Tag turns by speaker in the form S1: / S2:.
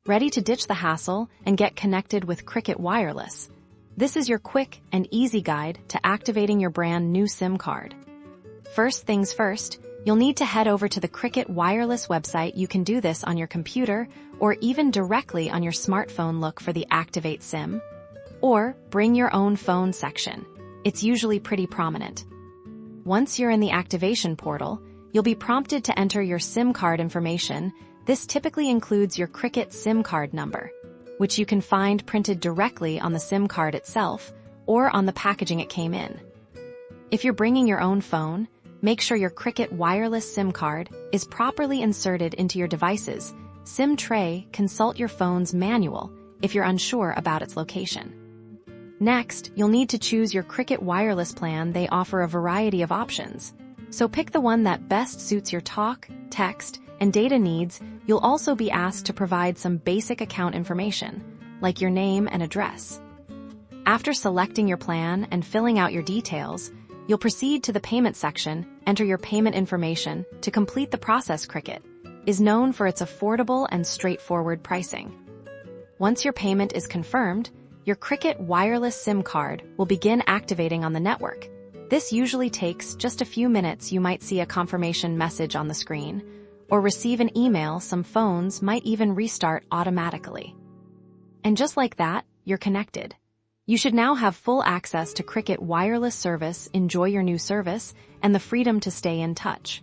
S1: ready to ditch the hassle and get connected with Cricket Wireless. This is your quick and easy guide to activating your brand new SIM card. First things first, you'll need to head over to the Cricket Wireless website. You can do this on your computer or even directly on your smartphone. Look for the Activate SIM or Bring Your Own Phone section. It's usually pretty prominent. Once you're in the activation portal, you'll be prompted to enter your SIM card information. This typically includes your Cricket SIM card number, which you can find printed directly on the SIM card itself or on the packaging it came in. If you're bringing your own phone, make sure your Cricket Wireless SIM card is properly inserted into your device's SIM tray. Consult your phone's manual if you're unsure about its location. Next, you'll need to choose your Cricket Wireless plan. They offer a variety of options, so pick the one that best suits your talk, text, and data needs. You'll also be asked to provide some basic account information, like your name and address. After selecting your plan and filling out your details, you'll proceed to the payment section. Enter your payment information to complete the process. Cricket is known for its affordable and straightforward pricing. Once your payment is confirmed, your Cricket Wireless SIM card will begin activating on the network. This usually takes just a few minutes. You might see a confirmation message on the screen or receive an email. Some phones might even restart automatically. And just like that, you're connected. You should now have full access to Cricket Wireless service. Enjoy your new service and the freedom to stay in touch.